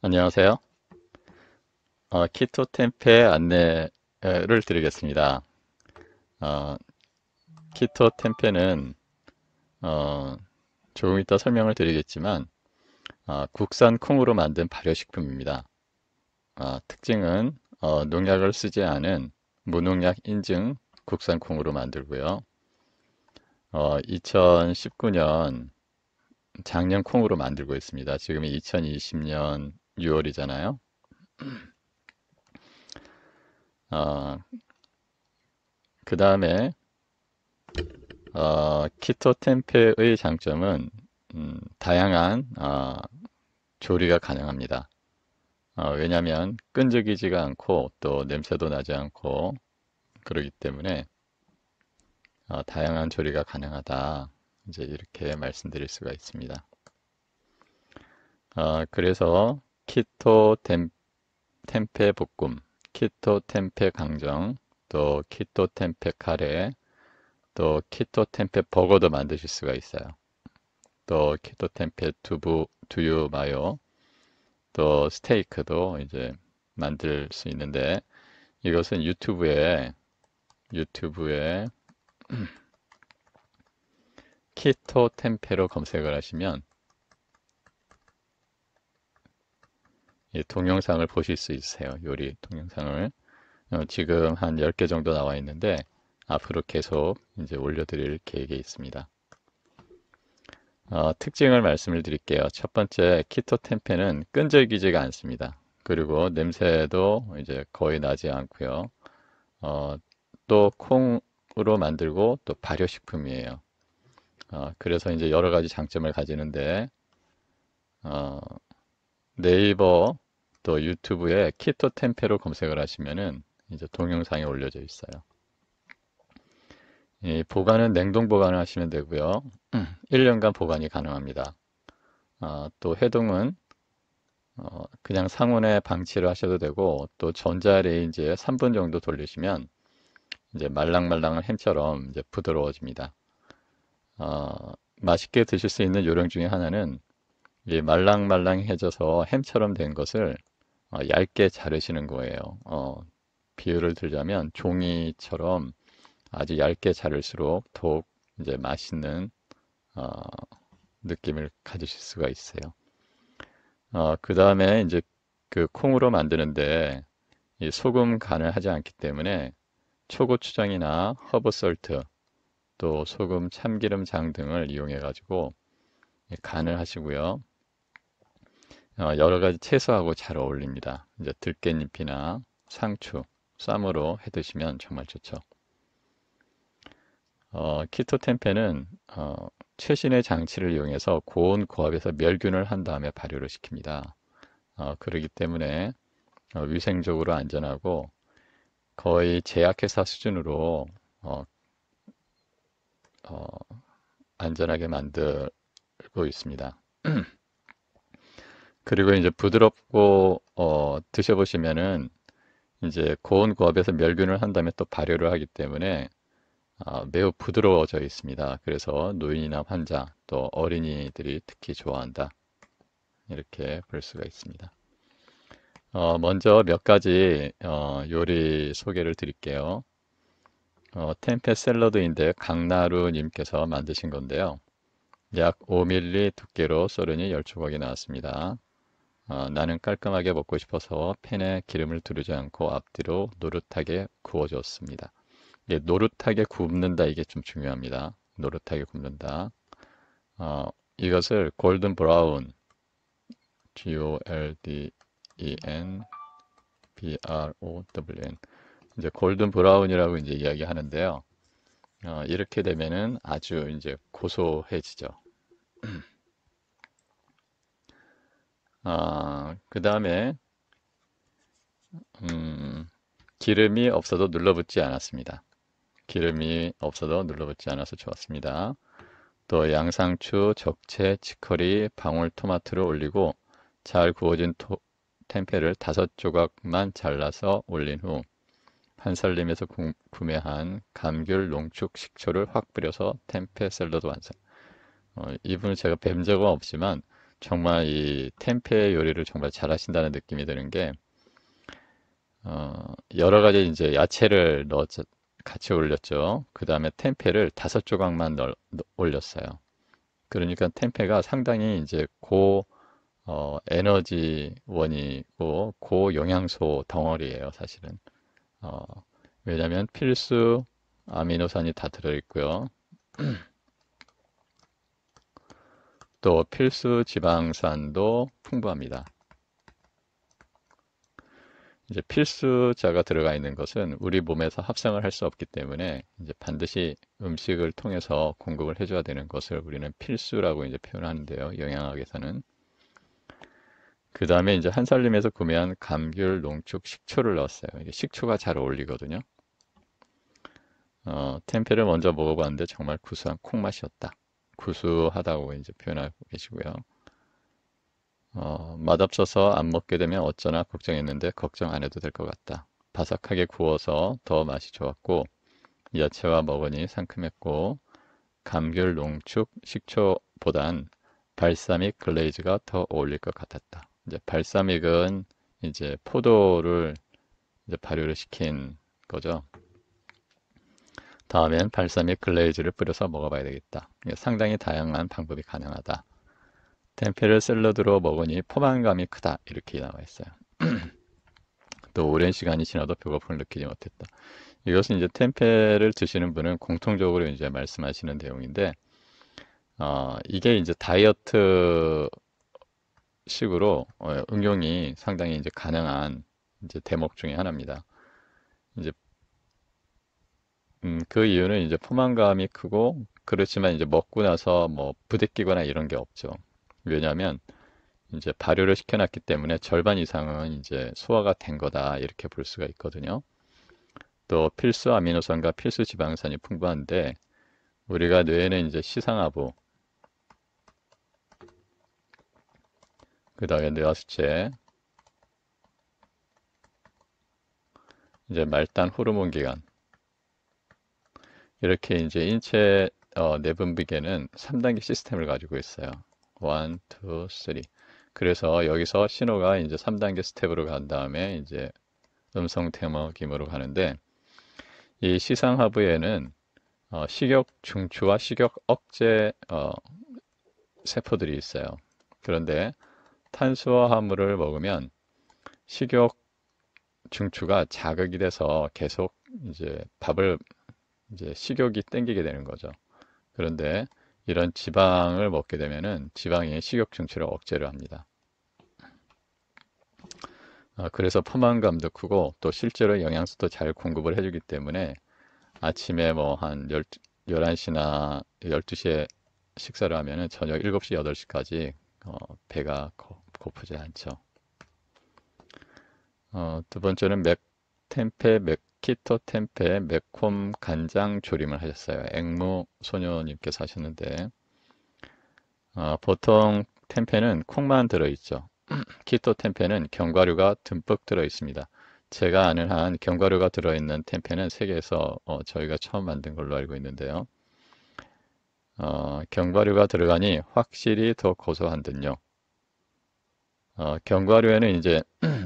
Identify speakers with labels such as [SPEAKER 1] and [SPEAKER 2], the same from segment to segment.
[SPEAKER 1] 안녕하세요. 키토 템페 안내를 드리겠습니다. 어, 키토 템페는 어, 조금 이따 설명을 드리겠지만 국산 콩으로 만든 발효식품입니다. 특징은 농약을 쓰지 않은 무농약 인증 국산 콩으로 만들고요. 2019년 작년 콩으로 만들고 있습니다. 지금이 2020년 6월이잖아요. 그 다음에 키토 템페의 장점은 다양한 조리가 가능합니다. 왜냐하면 끈적이지가 않고 또 냄새도 나지 않고 그러기 때문에 다양한 조리가 가능하다. 이제 이렇게 말씀드릴 수가 있습니다. 그래서 키토 템페 볶음, 키토 템페 강정, 또 키토 템페 카레, 또 키토 템페 버거도 만드실 수가 있어요. 또 키토 템페 두유 마요, 또 스테이크도 이제 만들 수 있는데 이것은 유튜브에 키토 템페로 검색을 하시면 이 동영상을 보실 수 있으세요. 요리 동영상을. 지금 한 10개 정도 나와 있는데 앞으로 계속 이제 올려드릴 계획이 있습니다. 특징을 말씀을 드릴게요. 첫 번째, 키토 템페는 끈적이지가 않습니다. 그리고 냄새도 이제 거의 나지 않고요. 어, 또 콩으로 만들고 또 발효식품이에요. 그래서 이제 여러 가지 장점을 가지는데 어, 네이버 또 유튜브에 키토 템페로 검색을 하시면은 이제 동영상이 올려져 있어요. 이 보관은 냉동 보관을 하시면 되고요. 1년간 보관이 가능합니다. 또 해동은 그냥 상온에 방치를 하셔도 되고 또 전자레인지에 3분 정도 돌리시면 이제 말랑말랑한 햄처럼 이제 부드러워집니다. 맛있게 드실 수 있는 요령 중에 하나는 이 말랑말랑해져서 햄처럼 된 것을 얇게 자르시는 거예요. 비유를 들자면 종이처럼 아주 얇게 자를수록 더욱 이제 맛있는 어, 느낌을 가지실 수가 있어요. 그 다음에 이제 그 콩으로 만드는데 이 소금 간을 하지 않기 때문에 초고추장이나 허브솔트 또 소금, 참기름장 등을 이용해 가지고 간을 하시고요. 여러 가지 채소하고 잘 어울립니다. 이제 들깻잎이나 상추, 쌈으로 해 드시면 정말 좋죠. 키토 템페는 최신의 장치를 이용해서 고온 고압에서 멸균을 한 다음에 발효를 시킵니다. 그렇기 때문에 위생적으로 안전하고 거의 제약회사 수준으로 어, 어, 안전하게 만들고 있습니다. 그리고 이제 부드럽고 드셔보시면은 이제 고온 고압에서 멸균을 한 다음에 또 발효를 하기 때문에 매우 부드러워져 있습니다. 그래서 노인이나 환자 또 어린이들이 특히 좋아한다. 이렇게 볼 수가 있습니다. 먼저 몇 가지 요리 소개를 드릴게요. 템페 샐러드인데 강나루님께서 만드신 건데요. 약 5mm 두께로 썰으니 10조각이 나왔습니다. 나는 깔끔하게 먹고 싶어서 팬에 기름을 두르지 않고 앞뒤로 노릇하게 구워줬습니다. 이게 노릇하게 굽는다 이게 좀 중요합니다. 노릇하게 굽는다. 이것을 골든 브라운 Golden brown 이제 골든 브라운이라고 이제 이야기하는데요. 이렇게 되면은 아주 이제 고소해지죠. 그 다음에 기름이 없어도 눌러붙지 않았습니다. 기름이 없어도 눌러붙지 않아서 좋았습니다. 또 양상추, 적채, 치커리, 방울토마토를 올리고 잘 구워진 템페를 5조각만 잘라서 올린 후 한살림에서 구매한 감귤, 농축, 식초를 확 뿌려서 템페 샐러드 완성. 이분을 제가 뵌 적은 없지만 정말 이 템페 요리를 정말 잘하신다는 느낌이 드는 게, 여러 가지 이제 야채를 같이 올렸죠. 그 다음에 템페를 5조각만 올렸어요. 그러니까 템페가 상당히 이제 에너지원이고 고영양소 덩어리예요, 사실은. 어, 왜냐하면 필수 아미노산이 다 들어있고요. 또 필수 지방산도 풍부합니다. 이제 필수자가 들어가 있는 것은 우리 몸에서 합성을 할 수 없기 때문에 이제 반드시 음식을 통해서 공급을 해줘야 되는 것을 우리는 필수라고 이제 표현하는데요. 영양학에서는. 그 다음에 이제 한살림에서 구매한 감귤, 농축, 식초를 넣었어요. 이게 식초가 잘 어울리거든요. 템페를 먼저 먹어봤는데 정말 구수한 콩 맛이었다. 구수하다고 이제 표현하고 계시고요. 맛없어서 안 먹게 되면 어쩌나 걱정했는데 걱정 안 해도 될 것 같다. 바삭하게 구워서 더 맛이 좋았고 야채와 먹으니 상큼했고 감귤 농축 식초보단 발사믹 글레이즈가 더 어울릴 것 같았다. 이제 발사믹은 이제 포도를 이제 발효를 시킨 거죠. 다음엔 발사믹 글레이즈를 뿌려서 먹어봐야 되겠다. 상당히 다양한 방법이 가능하다. 템페를 샐러드로 먹으니 포만감이 크다. 이렇게 나와 있어요. 또 오랜 시간이 지나도 배고픔을 느끼지 못했다. 이것은 이제 템페를 드시는 분은 공통적으로 이제 말씀하시는 내용인데, 이게 이제 다이어트 식으로 응용이 상당히 이제 가능한 이제 대목 중에 하나입니다. 이제 그 이유는 이제 포만감이 크고 그렇지만 이제 먹고 나서 뭐 부대끼거나 이런 게 없죠. 왜냐하면 이제 발효를 시켜놨기 때문에 절반 이상은 이제 소화가 된 거다 이렇게 볼 수가 있거든요. 또 필수 아미노산과 필수 지방산이 풍부한데 우리가 뇌에는 이제 시상하부, 그 다음에 뇌하수체, 이제 말단 호르몬 기관 이렇게 이제 인체 내분비계는 3단계 시스템을 가지고 있어요. 1, 2, 3. 그래서 여기서 신호가 이제 3단계 스텝으로 간 다음에 이제 음성 테머김으로 가는데 이 시상하부에는 식욕 중추와 식욕 억제 세포들이 있어요. 그런데 탄수화물을 먹으면 식욕 중추가 자극이 돼서 계속 이제 밥을 이제 식욕이 땡기게 되는 거죠. 그런데 이런 지방을 먹게 되면은 지방이 식욕 중추를 억제를 합니다. 그래서 포만감도 크고 또 실제로 영양소도 잘 공급을 해주기 때문에 아침에 뭐 한 11시나 12시에 식사를 하면은 저녁 7시, 8시까지 배가 고프지 않죠. 두 번째는 키토 템페 매콤 간장 조림을 하셨어요. 앵무 소녀님께서 하셨는데 보통 템페는 콩만 들어있죠. 키토 템페는 견과류가 듬뿍 들어 있습니다. 제가 아는 한 견과류가 들어있는 템페는 세계에서 저희가 처음 만든 걸로 알고 있는데요. 견과류가 들어가니 확실히 더 고소한 듯요. 견과류에는 이제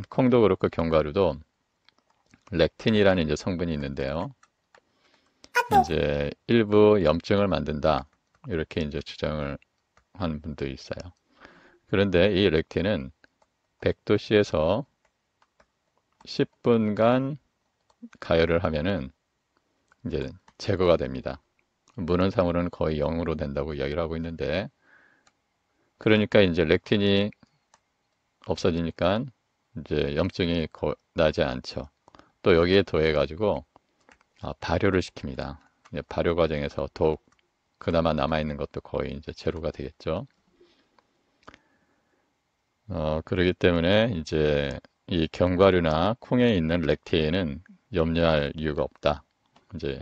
[SPEAKER 1] 콩도 그렇고 견과류도 렉틴이라는 이제 성분이 있는데요. 이제 일부 염증을 만든다. 이렇게 이제 주장을 하는 분도 있어요. 그런데 이 렉틴은 100도씨에서 10분간 가열을 하면은 이제 제거가 됩니다. 문헌상으로는 거의 0으로 된다고 이야기를 하고 있는데, 그러니까 이제 렉틴이 없어지니까 이제 염증이 나지 않죠. 또 여기에 더해 가지고 발효를 시킵니다. 발효 과정에서 더욱 그나마 남아있는 것도 거의 이제 제로가 되겠죠. 그렇기 때문에 이제 이 견과류나 콩에 있는 렉틴은 염려할 이유가 없다. 이제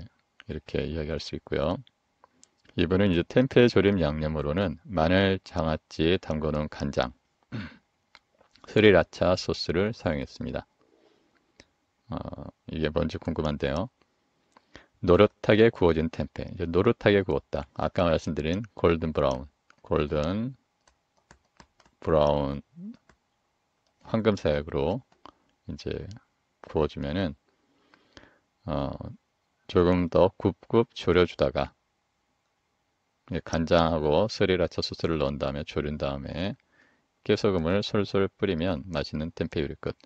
[SPEAKER 1] 이렇게 이야기할 수 있고요. 이분은 이제 템페 조림 양념으로는 마늘, 장아찌, 담궈놓은 간장, 스리라차 소스를 사용했습니다. 이게 뭔지 궁금한데요. 노릇하게 구워진 템페. 이제 노릇하게 구웠다. 아까 말씀드린 골든 브라운, 골든 브라운 황금색으로 이제 구워주면은 어, 조금 더 굽굽 졸여주다가 간장하고 스리라차 소스를 넣은 다음에 졸인 다음에 깨소금을 솔솔 뿌리면 맛있는 템페 요리 끝.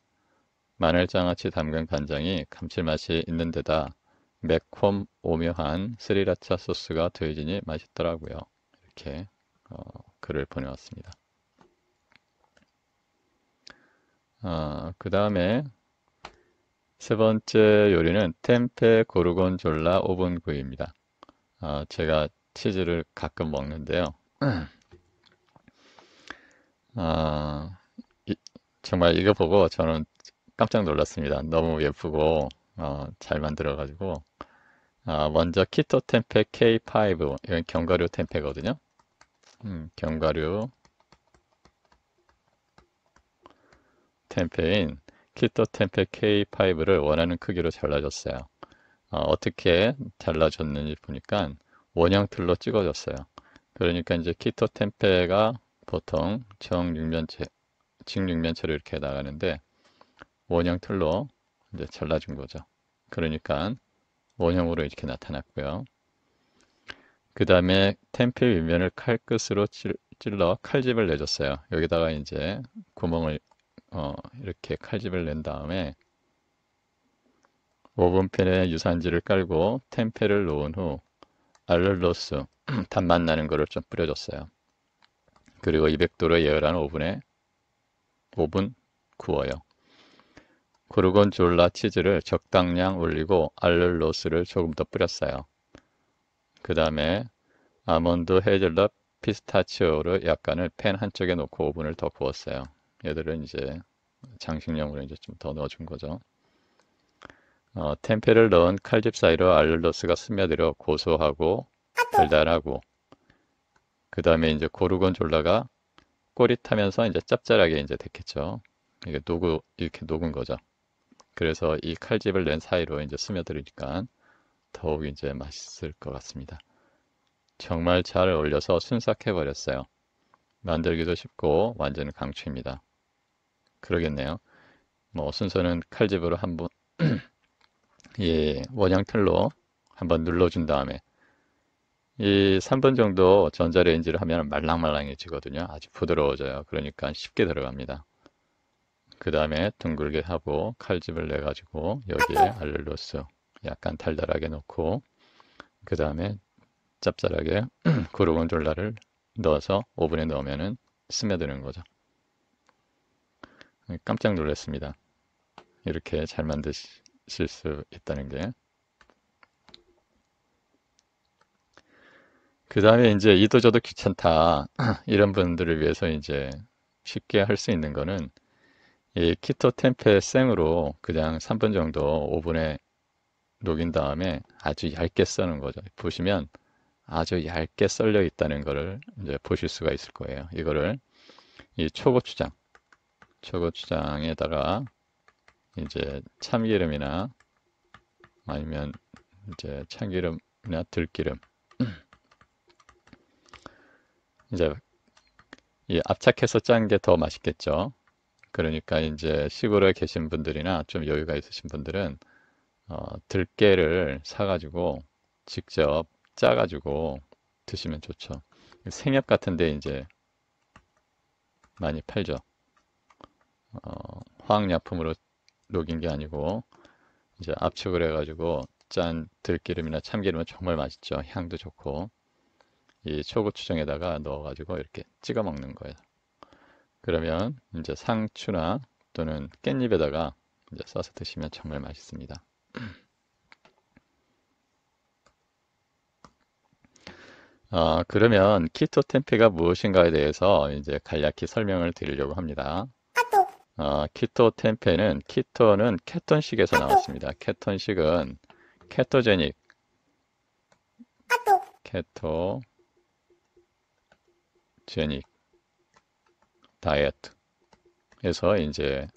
[SPEAKER 1] 마늘장아찌 담근 간장이 감칠맛이 있는 데다 매콤 오묘한 스리라차 소스가 더해지니 맛있더라고요. 이렇게 글을 보내왔습니다. 그 다음에 세 번째 요리는 템페 고르곤졸라 오븐구이입니다. 제가 치즈를 가끔 먹는데요. 이- 정말 이거 보고 저는 깜짝 놀랐습니다. 너무 예쁘고 잘 만들어가지고 먼저 키토 템페 K5 이건 견과류 템페거든요. 견과류 템페인 키토 템페 K5를 원하는 크기로 잘라줬어요. 어떻게 잘라줬는지 보니까 원형 틀로 찍어줬어요. 그러니까 이제 키토 템페가 보통 직육면체로 이렇게 나가는데 원형 틀로 이제 잘라준 거죠. 그러니까 원형으로 이렇게 나타났고요. 그 다음에 템페 윗면을 칼끝으로 찔러 칼집을 내줬어요. 여기다가 이제 구멍을 이렇게 칼집을 낸 다음에 오븐팬에 유산지를 깔고 템페를 놓은 후 알룰로스 단맛 나는 거를 좀 뿌려줬어요. 그리고 200도로 예열한 오븐에 5분 구워요. 고르곤졸라 치즈를 적당량 올리고 알룰로스를 조금 더 뿌렸어요. 그 다음에 아몬드, 헤이즐넛, 피스타치오를 약간을 팬 한쪽에 놓고 오븐을 더 구웠어요. 얘들은 이제 장식용으로 이제 좀 더 넣어준 거죠. 템페를 넣은 칼집 사이로 알룰로스가 스며들어 고소하고 달달하고 그 다음에 이제 고르곤졸라가 꼬릿하면서 이제 짭짤하게 이제 됐겠죠. 이게 이렇게 녹은 거죠. 그래서 이 칼집을 낸 사이로 이제 스며들으니까 더욱 이제 맛있을 것 같습니다. 정말 잘 어울려서 순삭해 버렸어요. 만들기도 쉽고 완전 강추입니다. 그러겠네요. 뭐 순서는 칼집으로 한번 예, 원형 틀로 한번 눌러준 다음에 이 3분 정도 전자레인지를 하면 말랑말랑해지거든요. 아주 부드러워져요. 그러니까 쉽게 들어갑니다. 그 다음에 둥글게 하고 칼집을 내 가지고 여기에 알룰로스 약간 달달하게 넣고 그 다음에 짭짤하게 고르곤졸라를 넣어서 오븐에 넣으면은 스며드는 거죠. 깜짝 놀랐습니다. 이렇게 잘 만드실 수 있다는 게. 그 다음에 이제 이도저도 귀찮다. 이런 분들을 위해서 이제 쉽게 할 수 있는 거는 이 키토 템페 생으로 그냥 3분 정도 오븐에 녹인 다음에 아주 얇게 써는 거죠. 보시면 아주 얇게 썰려 있다는 것을 이제 보실 수가 있을 거예요. 이거를 이 초고추장에다가 이제 참기름이나 아니면 이제 참기름이나 들기름 이제 이 압착해서 짠 게 더 맛있겠죠. 그러니까 이제 시골에 계신 분들이나 좀 여유가 있으신 분들은 들깨를 사가지고 직접 짜가지고 드시면 좋죠. 생협 같은데 이제 많이 팔죠. 화학약품으로 녹인 게 아니고 이제 압축을 해가지고 짠 들기름이나 참기름은 정말 맛있죠. 향도 좋고 이 초고추장에다가 넣어가지고 이렇게 찍어 먹는 거예요. 그러면 이제 상추나 또는 깻잎에다가 이제 싸서 드시면 정말 맛있습니다. 그러면 키토 템페가 무엇인가에 대해서 이제 간략히 설명을 드리려고 합니다. 키토 템페는 키토는 케톤식에서 나왔습니다. 케톤식은 케토제닉, 케토제닉 다이어트에서 이제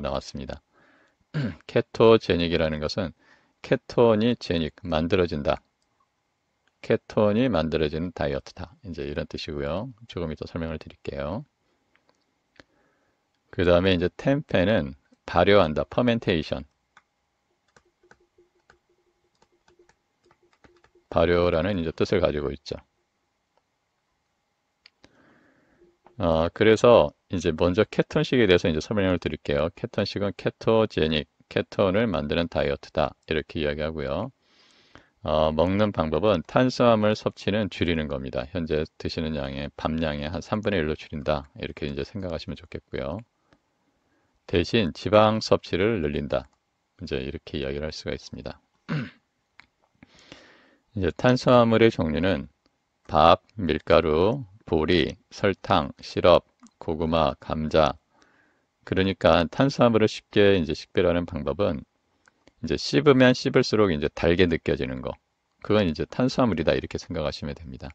[SPEAKER 1] 나왔습니다. 케토제닉이라는 것은 케톤이 제닉 만들어진다. 케톤이 만들어지는 다이어트다. 이제 이런 뜻이고요. 조금 이따 설명을 드릴게요. 그 다음에 이제 템페는 발효한다, 퍼멘테이션. 발효라는 이제 뜻을 가지고 있죠. 그래서 이제 먼저 케톤식에 대해서 이제 설명을 드릴게요. 케톤식은 케토제닉, 케톤을 만드는 다이어트다. 이렇게 이야기하고요. 먹는 방법은 탄수화물 섭취는 줄이는 겁니다. 현재 드시는 양의 밤양의 한 3분의 1로 줄인다. 이렇게 이제 생각하시면 좋겠고요. 대신 지방 섭취를 늘린다. 이제 이렇게 이야기를 할 수가 있습니다. 이제 탄수화물의 종류는 밥, 밀가루, 보리, 설탕, 시럽, 고구마, 감자. 그러니까 탄수화물을 쉽게 이제 식별하는 방법은 이제 씹으면 씹을수록 이제 달게 느껴지는 거. 그건 이제 탄수화물이다 이렇게 생각하시면 됩니다.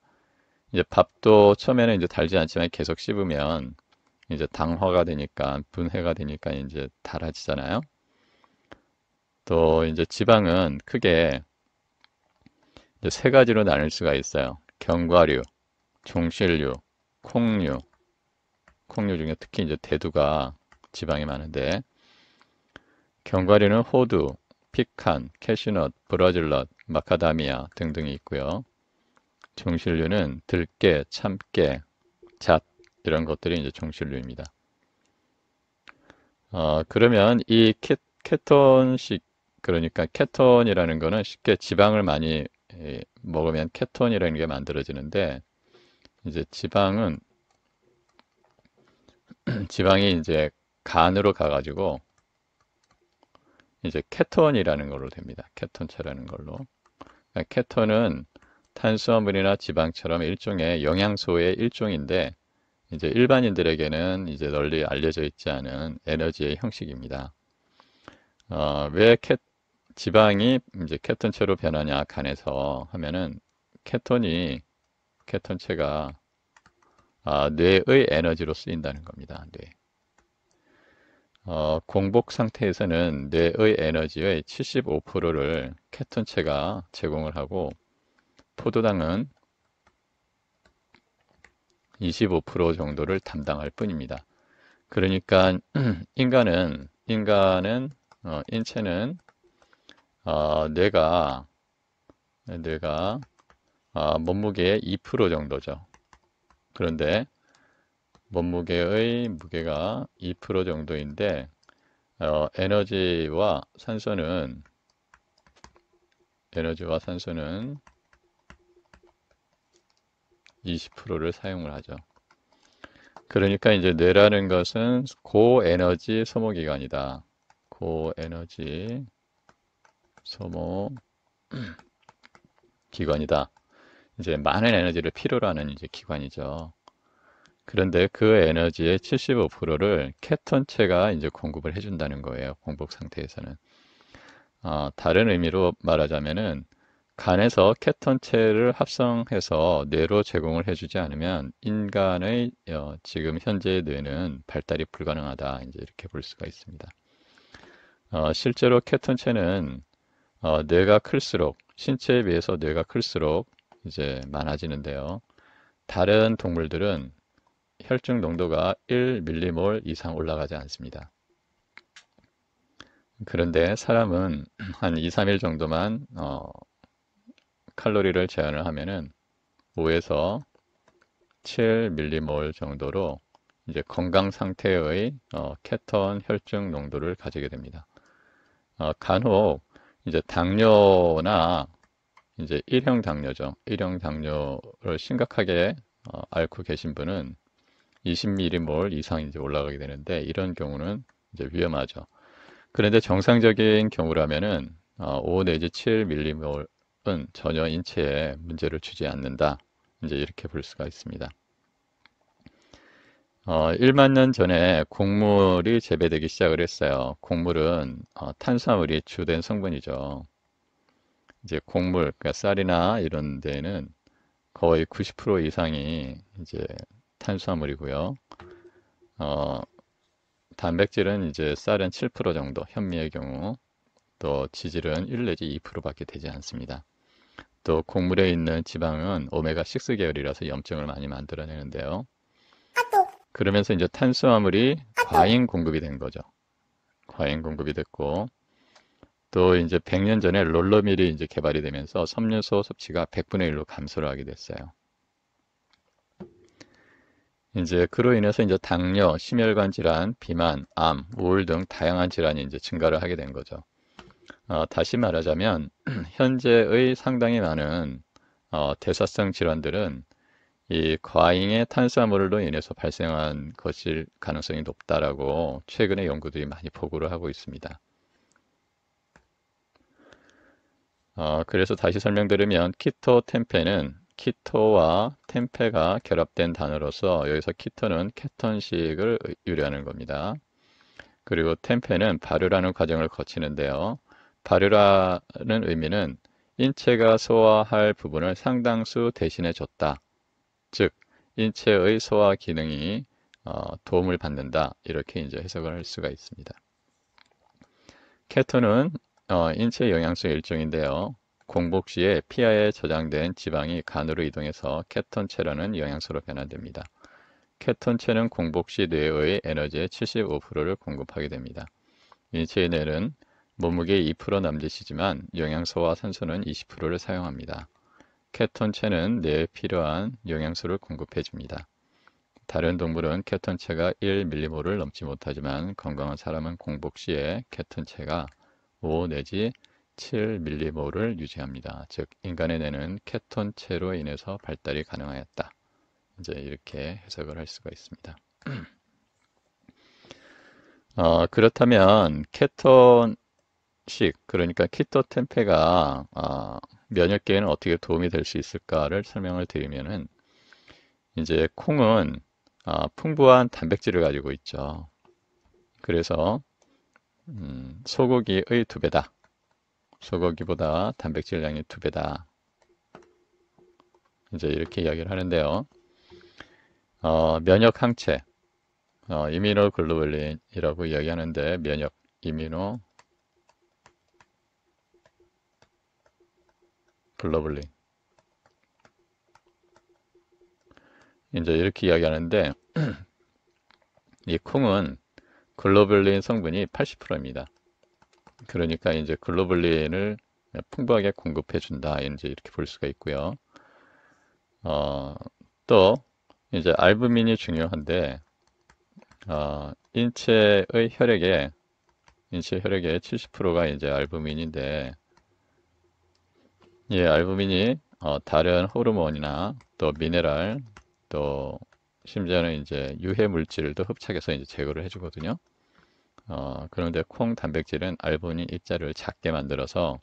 [SPEAKER 1] 이제 밥도 처음에는 이제 달지 않지만 계속 씹으면 이제 당화가 되니까 분해가 되니까 이제 달아지잖아요. 또 이제 지방은 크게 이제 세 가지로 나눌 수가 있어요. 견과류, 종실류, 콩류. 콩류 중에 특히 이제 대두가 지방이 많은데 견과류는 호두, 피칸, 캐슈넛, 브라질넛, 마카다미아 등등이 있고요. 종실류는 들깨, 참깨, 잣 이런 것들이 이제 종실류입니다. 그러면 이 케톤식 그러니까 케톤이라는 거는 쉽게 지방을 많이 먹으면 케톤이라는 게 만들어지는데 이제 지방은 지방이 이제 간으로 가가지고 이제 케톤이라는 걸로 됩니다. 케톤체라는 걸로. 그러니까 케톤은 탄수화물이나 지방처럼 일종의 영양소의 일종인데 이제 일반인들에게는 이제 널리 알려져 있지 않은 에너지의 형식입니다. 왜 지방이 이제 케톤체로 변하냐 간에서 하면은 케톤체가 뇌의 에너지로 쓰인다는 겁니다. 뇌. 공복 상태에서는 뇌의 에너지의 75%를 케톤체가 제공을 하고 포도당은 25% 정도를 담당할 뿐입니다. 그러니까 인체는 뇌가 몸무게의 2% 정도죠. 그런데 몸무게의 무게가 2% 정도인데 에너지와 산소는 20%를 사용을 하죠. 그러니까 이제 뇌라는 것은 고에너지 소모기관이다. 고에너지 소모 기관이다. 이제 많은 에너지를 필요로 하는 이제 기관이죠. 그런데 그 에너지의 75%를 케톤체가 이제 공급을 해준다는 거예요. 공복 상태에서는. 다른 의미로 말하자면은 간에서 케톤체를 합성해서 뇌로 제공을 해주지 않으면 인간의 지금 현재의 뇌는 발달이 불가능하다. 이제 이렇게 볼 수가 있습니다. 실제로 케톤체는 뇌가 클수록 신체에 비해서 뇌가 클수록 이제 많아지는데요. 다른 동물들은 혈중 농도가 1밀리몰 이상 올라가지 않습니다. 그런데 사람은 한 2, 3일 정도만 칼로리를 제한을 하면은 5에서 7밀리몰 정도로 이제 건강 상태의 케톤 혈중 농도를 가지게 됩니다. 간혹 이제 당뇨나 이제 1형 당뇨죠. 1형 당뇨를 심각하게 앓고 계신 분은 20밀리몰 이상 이제 올라가게 되는데 이런 경우는 이제 위험하죠. 그런데 정상적인 경우라면은 5 내지 7밀리몰은 전혀 인체에 문제를 주지 않는다. 이제 이렇게 볼 수가 있습니다. 1만 년 전에 곡물이 재배되기 시작을 했어요. 곡물은 탄수화물이 주된 성분이죠. 이제 곡물, 그러니까 쌀이나 이런 데는 거의 90% 이상이 이제 탄수화물이고요. 단백질은 이제 쌀은 7% 정도, 현미의 경우, 또 지질은 1 내지 2%밖에 되지 않습니다. 또 곡물에 있는 지방은 오메가6 계열이라서 염증을 많이 만들어내는데요. 그러면서 이제 탄수화물이 과잉 공급이 된 거죠. 과잉 공급이 됐고, 또 이제 100년 전에 롤러밀이 이제 개발이 되면서 섬유소 섭취가 100분의 1로 감소를 하게 됐어요. 이제 그로 인해서 이제 당뇨, 심혈관 질환, 비만, 암, 우울 등 다양한 질환이 이제 증가를 하게 된 거죠. 다시 말하자면 현재의 상당히 많은 대사성 질환들은 이 과잉의 탄수화물로 인해서 발생한 것일 가능성이 높다라고 최근에 연구들이 많이 보고를 하고 있습니다. 그래서 다시 설명드리면 키토 템페는 키토와 템페가 결합된 단어로서 여기서 키토는 케톤식을 유래하는 겁니다. 그리고 템페는 발효라는 과정을 거치는데요. 발효라는 의미는 인체가 소화할 부분을 상당수 대신해 줬다. 즉, 인체의 소화 기능이 도움을 받는다. 이렇게 이제 해석을 할 수가 있습니다. 케톤은 인체 영양소의 일종인데요. 공복 시에 피하에 저장된 지방이 간으로 이동해서 케톤체라는 영양소로 변환됩니다. 케톤체는 공복 시 뇌의 에너지의 75%를 공급하게 됩니다. 인체의 뇌는 몸무게의 2% 남짓이지만 영양소와 산소는 20%를 사용합니다. 케톤체는 뇌에 필요한 영양소를 공급해 줍니다. 다른 동물은 케톤체가 1mm를 넘지 못하지만 건강한 사람은 공복 시에 케톤체가 5 내지 7mm를 유지합니다. 즉 인간의 뇌는 케톤체로 인해서 발달이 가능하였다. 이제 이렇게 해석을 할 수가 있습니다. 그렇다면 케톤식, 그러니까 키토템페가 면역계에는 어떻게 도움이 될 수 있을까를 설명을 드리면은 이제 콩은 풍부한 단백질을 가지고 있죠. 그래서 소고기의 2배다. 소고기보다 단백질량이 2배다. 이제 이렇게 이야기를 하는데요. 면역 항체, 이미노글로불린이라고 이야기하는데 면역, 이미노글로불린 이제 이렇게 이야기하는데 이 콩은 글로불린 성분이 80%입니다. 그러니까 이제 글로불린을 풍부하게 공급해 준다. 이제 이렇게 볼 수가 있고요. 또 이제 알부민이 중요한데 인체 혈액의 70%가 이제 알부민인데 이 알부민이 다른 호르몬이나 또 미네랄 또 심지어는 이제 유해 물질도 흡착해서 이제 제거를 해주거든요. 그런데 콩 단백질은 알부민 입자를 작게 만들어서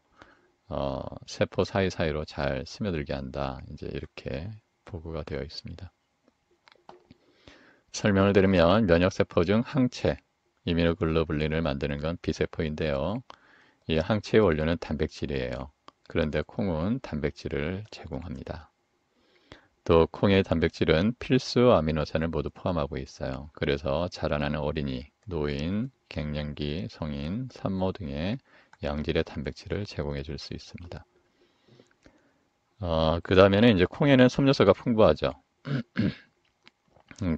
[SPEAKER 1] 세포 사이사이로 잘 스며들게 한다. 이제 이렇게 보고가 되어 있습니다. 설명을 드리면 면역세포 중 항체, 이뮤노글로불린을 만드는 건 B세포인데요. 이 항체의 원료는 단백질이에요. 그런데 콩은 단백질을 제공합니다. 또 콩의 단백질은 필수 아미노산을 모두 포함하고 있어요. 그래서 자라나는 어린이, 노인, 갱년기, 성인, 산모 등의 양질의 단백질을 제공해 줄 수 있습니다. 그 다음에는 이제 콩에는 섬유소가 풍부하죠.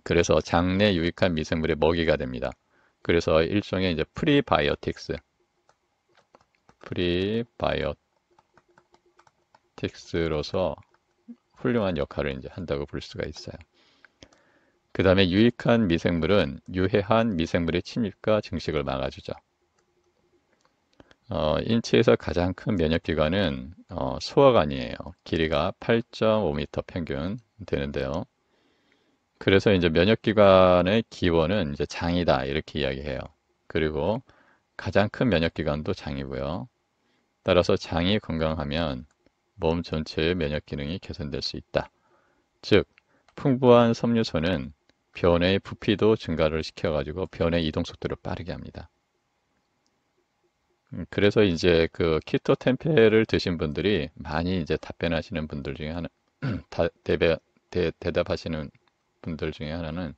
[SPEAKER 1] 그래서 장내 유익한 미생물의 먹이가 됩니다. 그래서 일종의 이제 프리바이오틱스로서 훌륭한 역할을 이제 한다고 볼 수가 있어요. 그 다음에 유익한 미생물은 유해한 미생물의 침입과 증식을 막아주죠. 인체에서 가장 큰 면역기관은 소화관이에요. 길이가 8.5m 평균 되는데요. 그래서 이제 면역기관의 기원은 이제 장이다 이렇게 이야기해요. 그리고 가장 큰 면역기관도 장이고요. 따라서 장이 건강하면 몸 전체의 면역 기능이 개선될 수 있다. 즉 풍부한 섬유소는 변의 부피도 증가를 시켜가지고 변의 이동 속도를 빠르게 합니다. 그래서 이제 그 키토 템페를 드신 분들이 많이 이제 답변하시는 분들 중에 하나, 대답하시는 분들 중에 하나는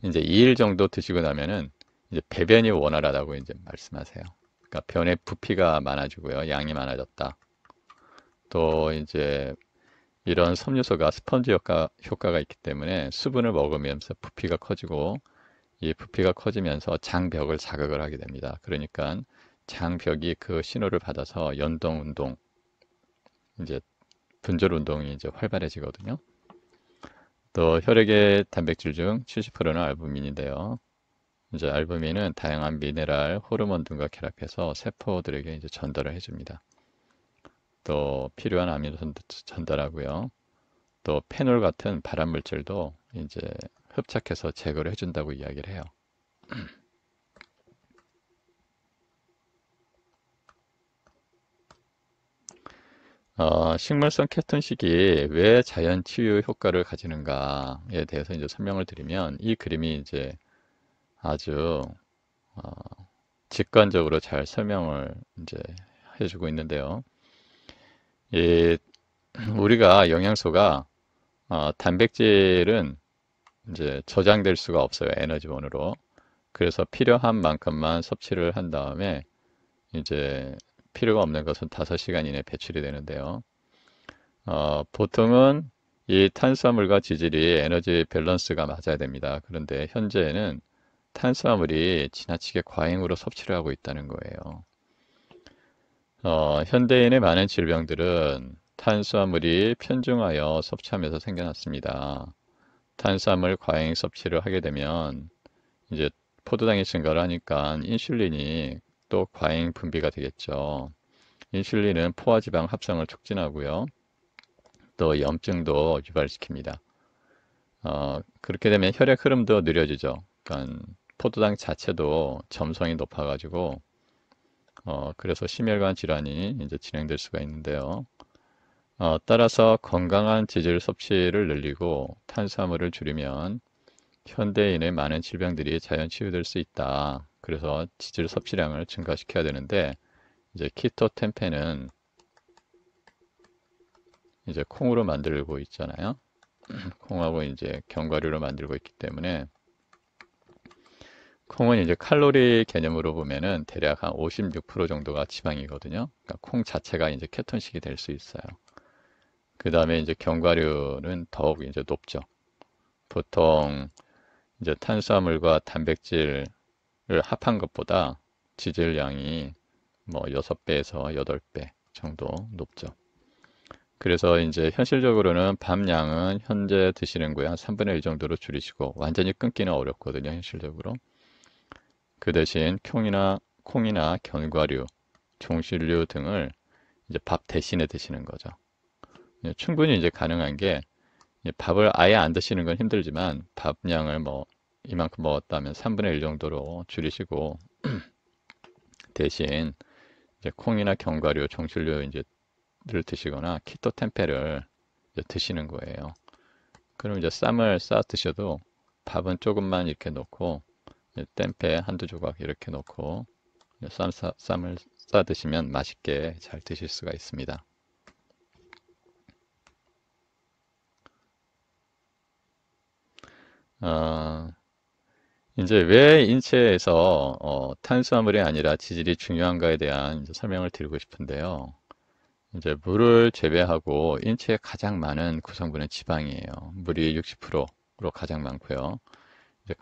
[SPEAKER 1] 이제 2일 정도 드시고 나면은 이제 배변이 원활하다고 이제 말씀하세요. 그러니까 변의 부피가 많아지고요, 양이 많아졌다. 또 이제 이런 섬유소가 스펀지 효과가 있기 때문에 수분을 먹으면서 부피가 커지고 이 부피가 커지면서 장벽을 자극을 하게 됩니다. 그러니까 장벽이 그 신호를 받아서 연동 운동, 이제 분절 운동이 이제 활발해지거든요. 또 혈액의 단백질 중 70%는 알부민인데요. 이제 알부민은 다양한 미네랄, 호르몬 등과 결합해서 세포들에게 이제 전달을 해줍니다. 또 필요한 아미노산도 전달하고요. 또 페놀 같은 발암 물질도 이제 흡착해서 제거를 해준다고 이야기를 해요. 식물성 케톤식이 왜 자연 치유 효과를 가지는가에 대해서 이제 설명을 드리면 이 그림이 이제 아주 어, 직관적으로 잘 설명을 이제 해주고 있는데요. 이 우리가 영양소가 단백질은 이제 저장될 수가 없어요. 에너지원으로. 그래서 필요한 만큼만 섭취를 한 다음에 이제 필요가 없는 것은 5시간 이내 배출이 되는데요. 보통은 이 탄수화물과 지질이 에너지 밸런스가 맞아야 됩니다. 그런데 현재는 탄수화물이 지나치게 과잉으로 섭취를 하고 있다는 거예요. 현대인의 많은 질병들은 탄수화물이 편중하여 섭취하면서 생겨났습니다. 탄수화물 과잉 섭취를 하게 되면 이제 포도당이 증가를 하니까 인슐린이 또 과잉 분비가 되겠죠. 인슐린은 포화지방 합성을 촉진하고요. 또 염증도 유발시킵니다. 그렇게 되면 혈액 흐름도 느려지죠. 그러니까 포도당 자체도 점성이 높아가지고 그래서 심혈관 질환이 이제 진행될 수가 있는데요. 따라서 건강한 지질 섭취를 늘리고 탄수화물을 줄이면 현대인의 많은 질병들이 자연 치유될 수 있다. 그래서 지질 섭취량을 증가시켜야 되는데 이제 키토 템페는 이제 콩으로 만들고 있잖아요. 콩하고 이제 견과류로 만들고 있기 때문에 콩은 이제 칼로리 개념으로 보면은 대략 한 56% 정도가 지방이거든요. 그러니까 콩 자체가 이제 케톤식이 될 수 있어요. 그 다음에 이제 견과류는 더욱 이제 높죠. 보통 이제 탄수화물과 단백질을 합한 것보다 지질량이 뭐 6배에서 8배 정도 높죠. 그래서 이제 현실적으로는 밤 양은 현재 드시는 거에 한 3분의 1 정도로 줄이시고 완전히 끊기는 어렵거든요, 현실적으로. 그 대신 콩이나 견과류, 종실류 등을 이제 밥 대신에 드시는 거죠. 충분히 이제 가능한 게 밥을 아예 안 드시는 건 힘들지만 밥 양을 뭐 이만큼 먹었다면 3분의 1 정도로 줄이시고 대신 이제 콩이나 견과류, 종실류 이제를 드시거나 키토 템페를 드시는 거예요. 그럼 이제 쌈을 싸 드셔도 밥은 조금만 이렇게 넣고 템페 한두 조각 이렇게 넣고 쌈을 싸 드시면 맛있게 잘 드실 수가 있습니다. 어, 이제 왜 인체에서 탄수화물이 아니라 지질이 중요한가에 대한 이제 설명을 드리고 싶은데요. 이제 물을 제외하고 인체에 가장 많은 구성분은 지방이에요. 물이 60%로 가장 많고요. 이제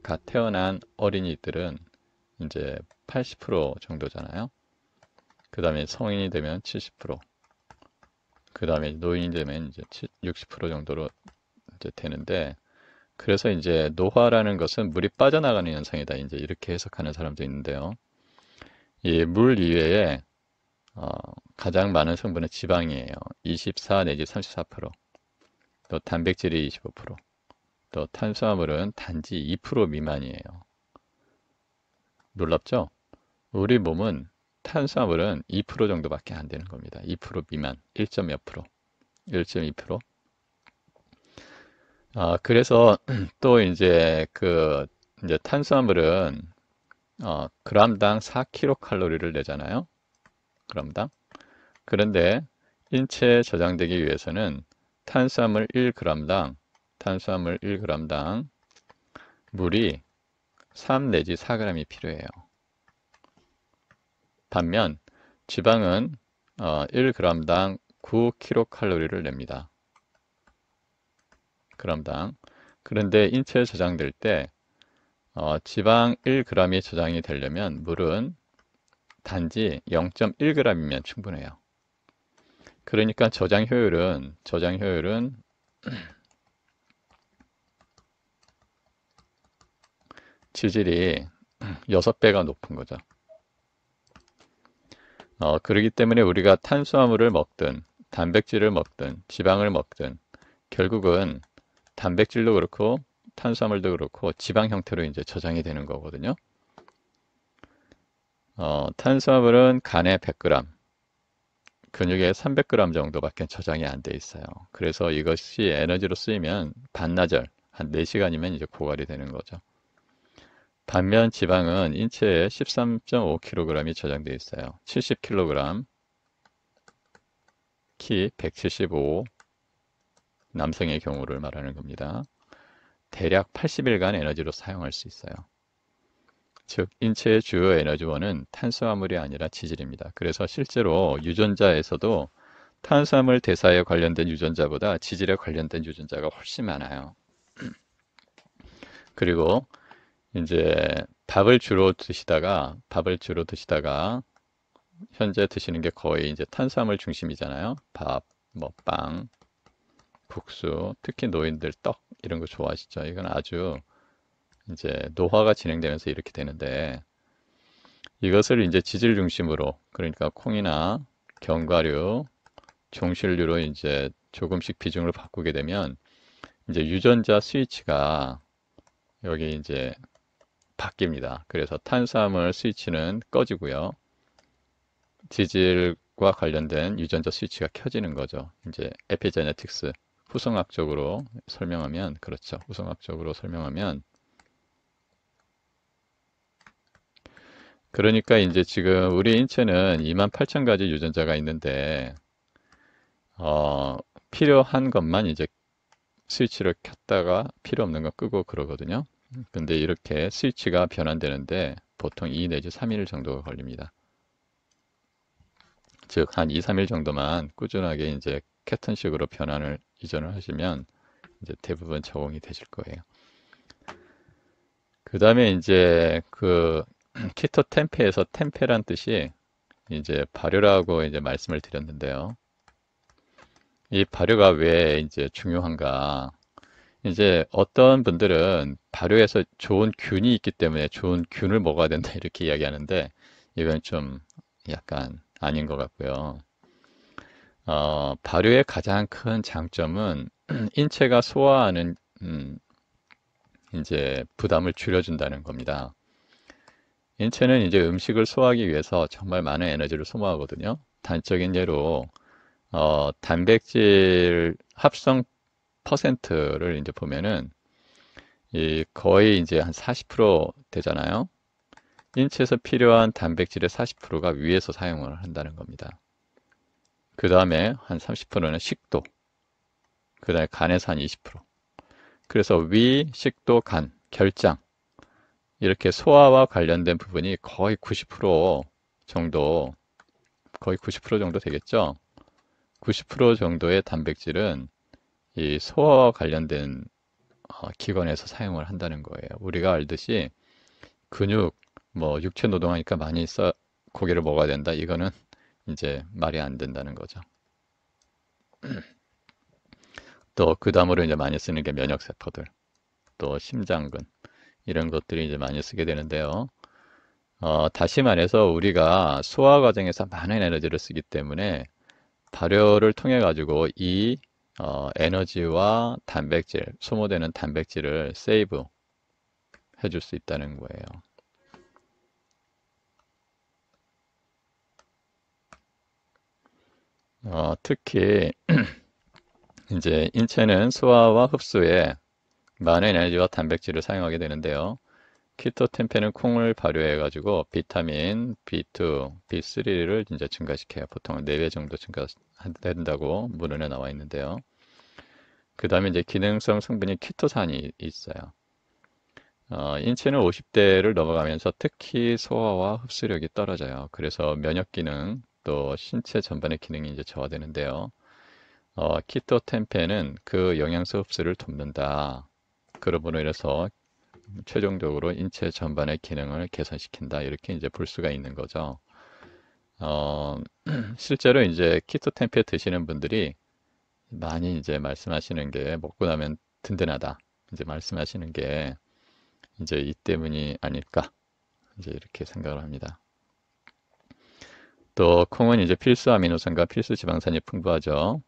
[SPEAKER 1] 갓 태어난 어린이들은 이제 80% 정도잖아요. 그 다음에 성인이 되면 70%, 그 다음에 노인이 되면 이제 60% 정도로 이제 되는데, 그래서 이제 노화라는 것은 물이 빠져나가는 현상이다. 이제 이렇게 해석하는 사람도 있는데요. 이 물 이외에 어, 가장 많은 성분은 지방이에요. 24 내지 34%, 또 단백질이 25%, 또 탄수화물은 단지 2% 미만이에요. 놀랍죠? 우리 몸은 탄수화물은 2% 정도밖에 안 되는 겁니다. 2% 미만, 1점 몇 프로, 1.2%. 그래서 또 이제 탄수화물은 그람당 4kcal를 내잖아요. 그람당. 그런데 인체에 저장되기 위해서는 탄수화물 1g당 탄수화물 1g당 물이 3 내지 4g이 필요해요. 반면 지방은 1g당 9kcal를 냅니다. g당. 그런데 인체에 저장될 때 지방 1g이 저장이 되려면 물은 단지 0.1g이면 충분해요. 그러니까 저장 효율은 지질이 6배가 높은 거죠. 그렇기 때문에 우리가 탄수화물을 먹든 단백질을 먹든 지방을 먹든 결국은 단백질도 그렇고 탄수화물도 그렇고 지방 형태로 이제 저장이 되는 거거든요. 탄수화물은 간에 100g, 근육에 300g 정도밖에 저장이 안 돼 있어요. 그래서 이것이 에너지로 쓰이면 반나절, 한 4시간이면 이제 고갈이 되는 거죠. 반면 지방은 인체에 13.5kg이 저장되어 있어요. 70kg, 키 175, 남성의 경우를 말하는 겁니다. 대략 80일간 에너지로 사용할 수 있어요. 즉, 인체의 주요 에너지원은 탄수화물이 아니라 지질입니다. 그래서 실제로 유전자에서도 탄수화물 대사에 관련된 유전자보다 지질에 관련된 유전자가 훨씬 많아요. 그리고 이제 밥을 주로 드시다가 현재 드시는 게 거의 이제 탄수화물 중심이잖아요. 밥, 뭐 빵, 국수, 특히 노인들 떡 이런 거 좋아하시죠? 이건 아주 이제 노화가 진행되면서 이렇게 되는데 이것을 이제 지질 중심으로 그러니까 콩이나 견과류, 종실류로 이제 조금씩 비중을 바꾸게 되면 이제 유전자 스위치가 여기 이제 바뀝니다. 그래서 탄수화물 스위치는 꺼지고요. 지질과 관련된 유전자 스위치가 켜지는 거죠. 이제 에피제네틱스 후성학적으로 설명하면 그렇죠. 후성학적으로 설명하면 그러니까 이제 지금 우리 인체는 28,000가지 유전자가 있는데 어, 필요한 것만 이제 스위치를 켰다가 필요 없는 거 끄고 그러거든요. 근데 이렇게 스위치가 변환되는데 보통 2 내지 3일 정도가 걸립니다. 즉, 한 2, 3일 정도만 꾸준하게 이제 캐턴식으로 이전을 하시면 이제 대부분 적응이 되실 거예요. 그 다음에 이제 그 키토 템페에서 템페란 뜻이 이제 발효라고 이제 말씀을 드렸는데요. 이 발효가 왜 이제 중요한가? 이제 어떤 분들은 발효에서 좋은 균이 있기 때문에 좋은 균을 먹어야 된다 이렇게 이야기하는데 이건 좀 약간 아닌 것 같고요. 발효의 가장 큰 장점은 인체가 소화하는 이제 부담을 줄여준다는 겁니다. 인체는 이제 음식을 소화하기 위해서 정말 많은 에너지를 소모하거든요. 단적인 예로 단백질 합성 퍼센트를 이제 보면은 이 거의 이제 한 40% 되잖아요. 인체에서 필요한 단백질의 40%가 위에서 사용을 한다는 겁니다. 그 다음에 한 30%는 식도, 그 다음에 간에서 한 20%. 그래서 위, 식도, 간, 결장 이렇게 소화와 관련된 부분이 거의 90% 정도, 거의 90% 정도 되겠죠. 90% 정도의 단백질은 이 소화와 관련된 기관에서 사용을 한다는 거예요. 우리가 알듯이 근육, 뭐 육체 노동하니까 많이 고기를 먹어야 된다. 이거는 이제 말이 안 된다는 거죠. 또 그 다음으로 이제 많이 쓰는 게 면역세포들, 또 심장근 이런 것들이 이제 많이 쓰게 되는데요. 다시 말해서 우리가 소화 과정에서 많은 에너지를 쓰기 때문에 발효를 통해 가지고 이 에너지와 단백질, 소모되는 단백질을 세이브 해줄 수 있다는 거예요. 특히 이제 인체는 소화와 흡수에 많은 에너지와 단백질을 사용하게 되는데요. 키토 템페는 콩을 발효해 가지고 비타민 B2, B3를 이제 증가시켜요. 보통 4배 정도 증가된다고 문헌에 나와 있는데요. 그 다음에 이제 기능성 성분인 키토산이 있어요. 인체는 50대를 넘어가면서 특히 소화와 흡수력이 떨어져요. 그래서 면역 기능 또 신체 전반의 기능이 이제 저하되는데요. 키토 템페는 그 영양소 흡수를 돕는다. 그러므로 인해서 최종적으로 인체 전반의 기능을 개선시킨다. 이렇게 이제 볼 수가 있는 거죠. 어, 실제로 이제 키토 템페 드시는 분들이 많이 이제 말씀하시는 게 먹고 나면 든든하다. 이제 말씀하시는 게 이제 이 때문이 아닐까. 이제 이렇게 생각을 합니다. 또 콩은 이제 필수 아미노산과 필수 지방산이 풍부하죠.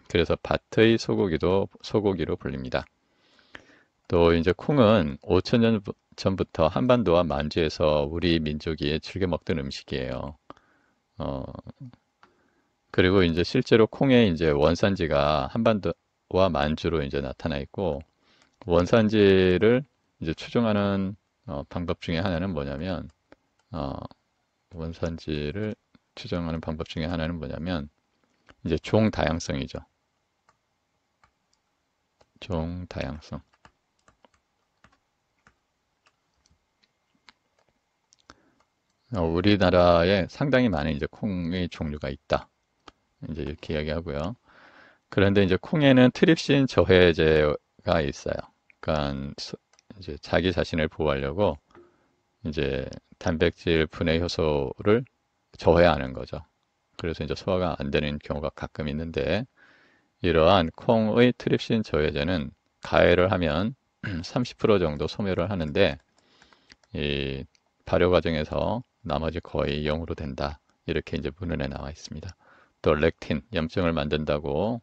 [SPEAKER 1] 그래서 밭의 소고기로 불립니다. 또 이제 콩은 5천 년 전부터 한반도와 만주에서 우리 민족이 즐겨 먹던 음식이에요. 어, 그리고 이제 실제로 콩의 이제 원산지가 한반도와 만주로 이제 나타나 있고, 원산지를 이제 추정하는 방법 중에 하나는 뭐냐면, 어, 원산지를 추정하는 방법 중에 하나는 뭐냐면, 이제 종 다양성이죠. 종 다양성. 우리나라에 상당히 많은 이제 콩의 종류가 있다. 이제 이렇게 이야기하고요. 그런데 이제 콩에는 트립신 저해제가 있어요. 그러니까 이제 자기 자신을 보호하려고 이제 단백질 분해 효소를 저해하는 거죠. 그래서 이제 소화가 안 되는 경우가 가끔 있는데, 이러한 콩의 트립신 저해제는 가해를 하면 30% 정도 소멸을 하는데, 이 발효 과정에서 나머지 거의 0으로 된다. 이렇게 이제 문헌에 나와 있습니다. 또 렉틴, 염증을 만든다고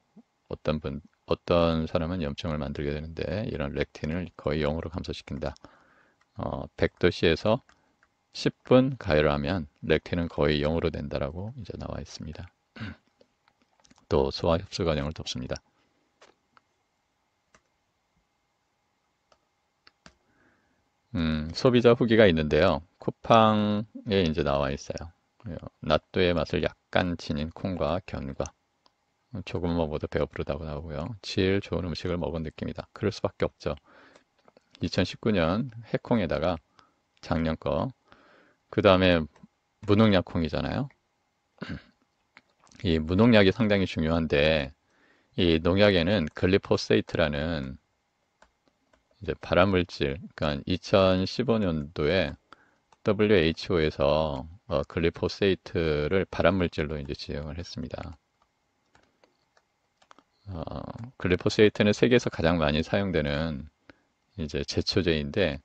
[SPEAKER 1] 어떤 사람은 염증을 만들게 되는데, 이런 렉틴을 거의 0으로 감소시킨다. 100도씨에서 10분 가열을 하면 렉틴은 거의 0으로 된다라고 이제 나와 있습니다. 또 소화 흡수 과정을 돕습니다. 소비자 후기가 있는데요. 쿠팡에 이제 나와 있어요. 낫또의 맛을 약간 지닌 콩과 견과. 조금 먹어도 배가 부르다고 나오고요. 질 좋은 음식을 먹은 느낌이다. 그럴 수밖에 없죠. 2019년 해콩에다가 작년 거. 그 다음에 무농약 콩이잖아요. 이 무농약이 상당히 중요한데, 이 농약에는 글리포세이트라는 이제 발암물질, 그러니까 2015년도에 WHO에서 글리포세이트를 발암물질로 이제 지정을 했습니다. 글리포세이트는 세계에서 가장 많이 사용되는 이제 제초제인데,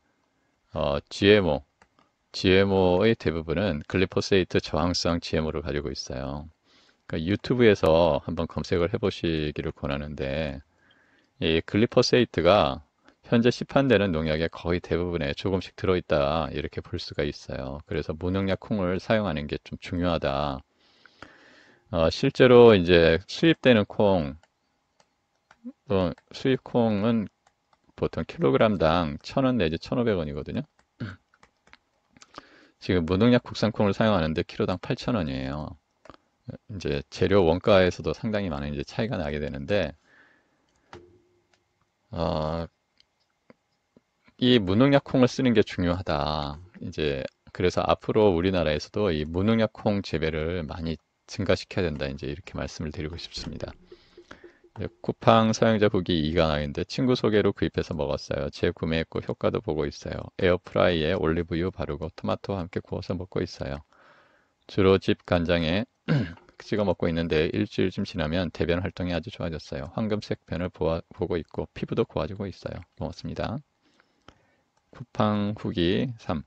[SPEAKER 1] GMO의 대부분은 글리포세이트 저항성 GMO를 가지고 있어요. 그러니까 유튜브에서 한번 검색을 해보시기를 권하는데, 이 글리포세이트가 현재 시판되는 농약의 거의 대부분에 조금씩 들어있다 이렇게 볼 수가 있어요. 그래서 무농약 콩을 사용하는 게 좀 중요하다. 실제로 이제 수입되는 수입 콩은 보통 킬로그램당 1,000원 내지 1,500원이거든요. 지금 무농약 국산 콩을 사용하는데 키로당 8,000원이에요. 이제 재료 원가에서도 상당히 많은 이제 차이가 나게 되는데, 어, 이 무농약 콩을 쓰는 게 중요하다. 이제 그래서 앞으로 우리나라에서도 이 무농약 콩 재배를 많이 증가시켜야 된다. 이제 이렇게 말씀을 드리고 싶습니다. 쿠팡 사용자 후기 2가 나있는데 친구 소개로 구입해서 먹었어요. 재구매했고 효과도 보고 있어요. 에어프라이에 올리브유 바르고 토마토와 함께 구워서 먹고 있어요. 주로 집 간장에 찍어 먹고 있는데 일주일쯤 지나면 대변 활동이 아주 좋아졌어요. 황금색 변을 보고 있고 피부도 고와지고 있어요. 고맙습니다. 쿠팡 후기 3.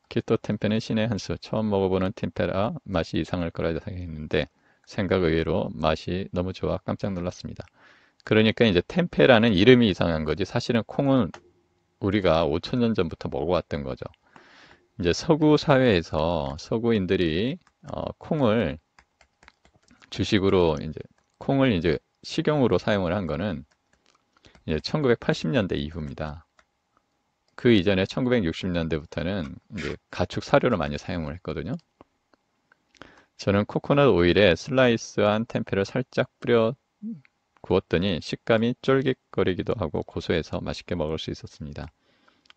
[SPEAKER 1] 키토 템페는 신의 한 수. 처음 먹어보는 템페라 맛이 이상할 거라 생각했는데 생각 의외로 맛이 너무 좋아 깜짝 놀랐습니다. 그러니까 이제 템페라는 이름이 이상한 거지, 사실은 콩은 우리가 5천 년 전부터 먹어왔던 거죠. 이제 서구 사회에서 서구인들이 콩을 주식으로 콩을 이제 식용으로 사용을 한 거는 이제 1980년대 이후입니다. 그 이전에 1960년대부터는 이제 가축 사료로 많이 사용을 했거든요. 저는 코코넛 오일에 슬라이스한 템페를 살짝 뿌려 구웠더니 식감이 쫄깃거리기도 하고 고소해서 맛있게 먹을 수 있었습니다.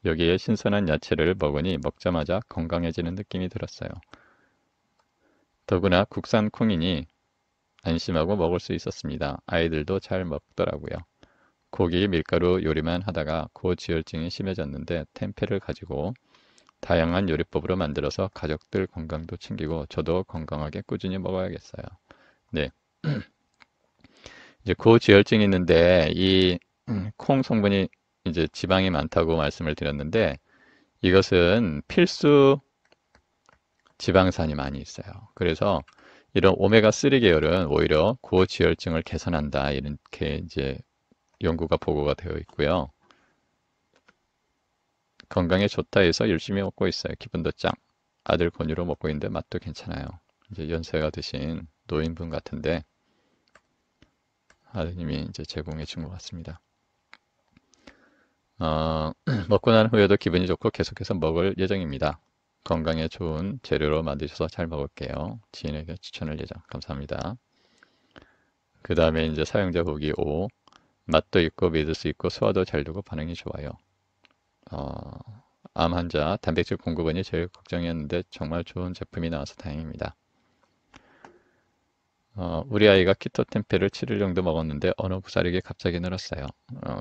[SPEAKER 1] 여기에 신선한 야채를 먹으니 먹자마자 건강해지는 느낌이 들었어요. 더구나 국산 콩이니 안심하고 먹을 수 있었습니다. 아이들도 잘 먹더라고요. 고기, 밀가루 요리만 하다가 고지혈증이 심해졌는데 템페를 가지고 다양한 요리법으로 만들어서 가족들 건강도 챙기고 저도 건강하게 꾸준히 먹어야겠어요. 네, 이제 고지혈증이 있는데 이 콩 성분이 이제 지방이 많다고 말씀을 드렸는데 이것은 필수 지방산이 많이 있어요. 그래서 이런 오메가3 계열은 오히려 고지혈증을 개선한다 이렇게 이제 연구가 보고가 되어 있고요. 건강에 좋다 해서 열심히 먹고 있어요. 기분도 짱. 아들 권유로 먹고 있는데 맛도 괜찮아요. 이제 연세가 드신 노인분 같은데 아드님이 이제 제공해 준 것 같습니다. 먹고 난 후에도 기분이 좋고 계속해서 먹을 예정입니다. 건강에 좋은 재료로 만드셔서 잘 먹을게요. 지인에게 추천할 예정. 감사합니다. 그 다음에 이제 사용자 후기 5. 맛도 있고 믿을 수 있고 소화도 잘 되고 반응이 좋아요. 어, 암 환자 단백질 공급원이 제일 걱정이었는데 정말 좋은 제품이 나와서 다행입니다. 우리 아이가 키토템페를 7일 정도 먹었는데 어느 부사력이 갑자기 늘었어요.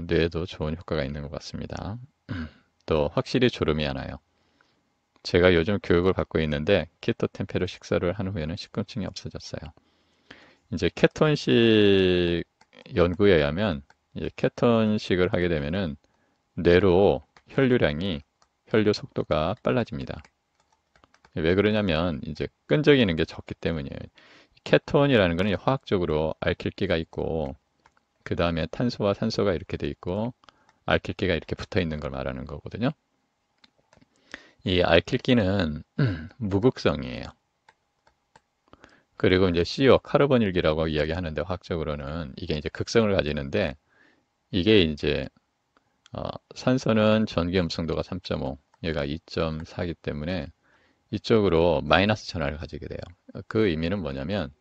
[SPEAKER 1] 뇌에도 좋은 효과가 있는 것 같습니다. 또 확실히 졸음이 안 와요. 제가 요즘 교육을 받고 있는데 키토템페로 식사를 한 후에는 식곤증이 없어졌어요. 이제 케톤식 연구에 의하면 이제 케톤식을 하게 되면은 뇌로 혈류량이 혈류 속도가 빨라집니다. 왜 그러냐면 이제 끈적이는 게 적기 때문이에요. 케톤이라는 거는 화학적으로 알킬기가 있고 그 다음에 탄소와 산소가 이렇게 돼 있고 알킬기가 이렇게 붙어 있는 걸 말하는 거거든요. 이 알킬기는 무극성이에요. 그리고 이제 CO, 카르보닐기라고 이야기하는데 화학적으로는 이게 이제 극성을 가지는데 이게 이제 산소는 전기음성도가 3.5, 얘가 2.4이기 때문에 이쪽으로 마이너스 전하를 가지게 돼요. 그 의미는 뭐냐면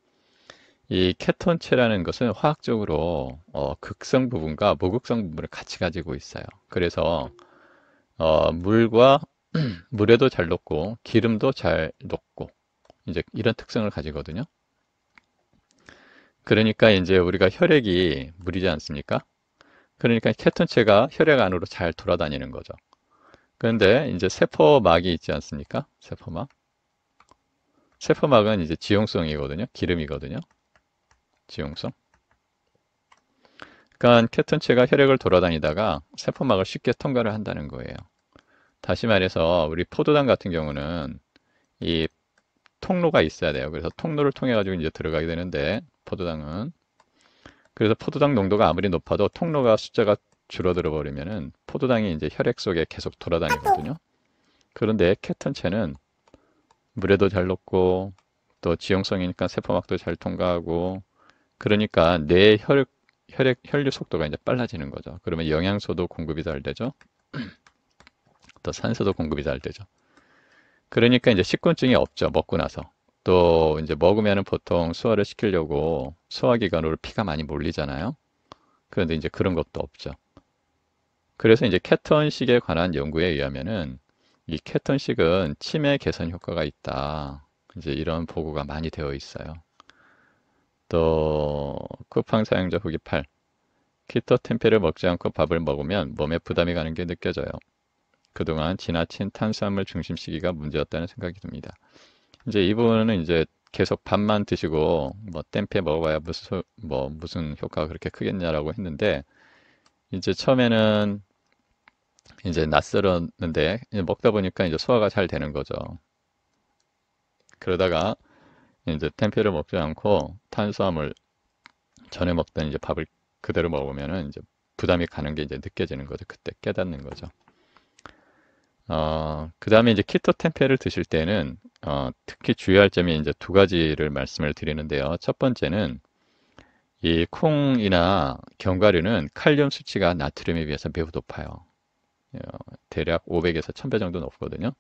[SPEAKER 1] 이 케톤체라는 것은 화학적으로 극성 부분과 무극성 부분을 같이 가지고 있어요. 그래서 물과 물에도 잘 녹고 기름도 잘 녹고 이제 이런 특성을 가지거든요. 그러니까 이제 우리가 혈액이 물이지 않습니까? 그러니까 케톤체가 혈액 안으로 잘 돌아다니는 거죠. 그런데 이제 세포막이 있지 않습니까? 세포막. 세포막은 이제 지용성이거든요. 기름이거든요. 지용성. 그러니까 케톤체가 혈액을 돌아다니다가 세포막을 쉽게 통과를 한다는 거예요. 다시 말해서 우리 포도당 같은 경우는 이 통로가 있어야 돼요. 그래서 통로를 통해 가지고 이제 들어가게 되는데 포도당은 그래서 포도당 농도가 아무리 높아도 통로가 숫자가 줄어들어 버리면은 포도당이 이제 혈액 속에 계속 돌아다니거든요. 그런데 케톤체는 물에도 잘 녹고 또 지용성이니까 세포막도 잘 통과하고 그러니까 뇌 혈류 속도가 이제 빨라지는 거죠. 그러면 영양소도 공급이 잘 되죠. 또 산소도 공급이 잘 되죠. 그러니까 이제 식곤증이 없죠. 먹고 나서. 또 이제 먹으면은 보통 소화를 시키려고 소화기관으로 피가 많이 몰리잖아요. 그런데 이제 그런 것도 없죠. 그래서 이제 케톤식에 관한 연구에 의하면은 이 케톤식은 치매 개선 효과가 있다. 이제 이런 보고가 많이 되어 있어요. 또 쿠팡 사용자 후기 8. 키토 템페를 먹지 않고 밥을 먹으면 몸에 부담이 가는 게 느껴져요. 그동안 지나친 탄수화물 중심 시기가 문제였다는 생각이 듭니다. 이제 이 부분은 이제 계속 밥만 드시고 뭐 템페 먹어봐야 무슨 효과가 그렇게 크겠냐라고 했는데 이제 처음에는 이제 낯설었는데 이제 먹다 보니까 이제 소화가 잘 되는 거죠. 그러다가 이제 템페를 먹지 않고 탄수화물 전에 먹던 이제 밥을 그대로 먹으면은 이제 부담이 가는 게 이제 느껴지는 거죠. 그때 깨닫는 거죠. 그 다음에 이제 키토 템페를 드실 때는 특히 주의할 점이 이제 두 가지를 말씀을 드리는데요. 첫 번째는 이 콩이나 견과류는 칼륨 수치가 나트륨에 비해서 매우 높아요. 어, 대략 500에서 1000배 정도 높거든요.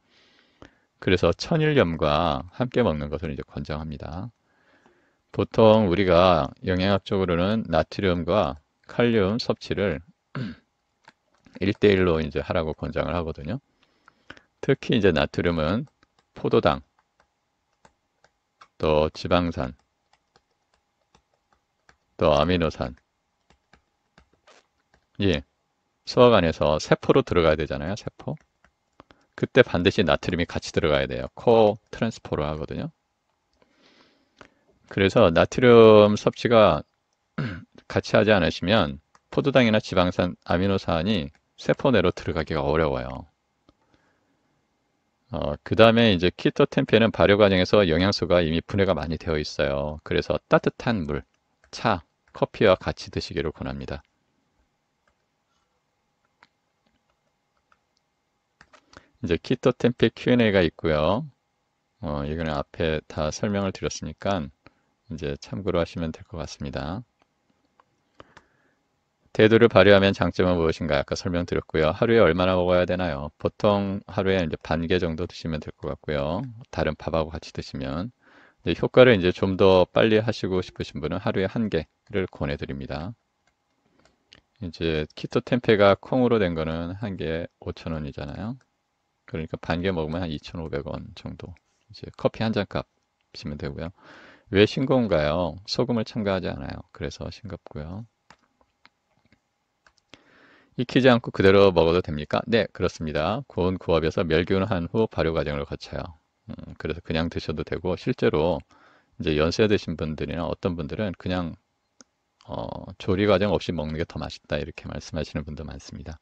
[SPEAKER 1] 그래서 천일염과 함께 먹는 것을 이제 권장합니다. 보통 우리가 영양학적으로는 나트륨과 칼륨 섭취를 1대1로 이제 하라고 권장을 하거든요. 특히 이제 나트륨은 포도당, 또 지방산, 또 아미노산, 예, 소화 안에서 세포로 들어가야 되잖아요, 세포. 그때 반드시 나트륨이 같이 들어가야 돼요. 코 트랜스포를 하거든요. 그래서 나트륨 섭취가 같이 하지 않으시면 포도당이나 지방산, 아미노산이 세포 내로 들어가기가 어려워요. 그 다음에 이제 키토 템페는 발효 과정에서 영양소가 이미 분해가 많이 되어 있어요. 그래서 따뜻한 물, 차, 커피와 같이 드시기를 권합니다. 이제 키토 템페 Q&A가 있고요. 이거는 앞에 다 설명을 드렸으니까 이제 참고로 하시면 될 것 같습니다. 대두를 발효하면 장점은 무엇인가? 아까 설명드렸고요. 하루에 얼마나 먹어야 되나요? 보통 하루에 이제 반 개 정도 드시면 될 것 같고요. 다른 밥하고 같이 드시면. 이제 효과를 이제 좀 더 빨리 하시고 싶으신 분은 하루에 한 개를 권해드립니다. 이제 키토 템페가 콩으로 된 거는 한 개에 5,000원이잖아요. 그러니까 반 개 먹으면 한 2,500원 정도. 이제 커피 한 잔 값이면 되고요. 왜 싱거운가요? 소금을 첨가하지 않아요. 그래서 싱겁고요. 익히지 않고 그대로 먹어도 됩니까? 네, 그렇습니다. 고온 구업에서 멸균을 한 후 발효 과정을 거쳐요. 그래서 그냥 드셔도 되고 실제로 이제 연세 드신 분들이나 어떤 분들은 그냥 조리 과정 없이 먹는 게 더 맛있다 이렇게 말씀하시는 분도 많습니다.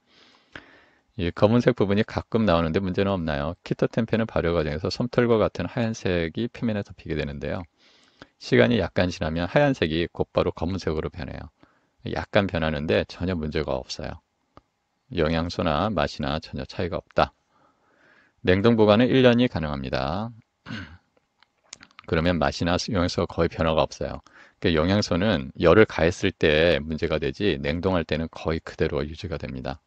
[SPEAKER 1] 이 검은색 부분이 가끔 나오는데 문제는 없나요? 키토템페는 발효 과정에서 솜털과 같은 하얀색이 표면에 덮이게 되는데요. 시간이 약간 지나면 하얀색이 곧바로 검은색으로 변해요. 약간 변하는데 전혀 문제가 없어요. 영양소나 맛이나 전혀 차이가 없다. 냉동 보관은 1년이 가능합니다. 그러면 맛이나 영양소가 거의 변화가 없어요. 그러니까 영양소는 열을 가했을 때 문제가 되지 냉동할 때는 거의 그대로 유지가 됩니다.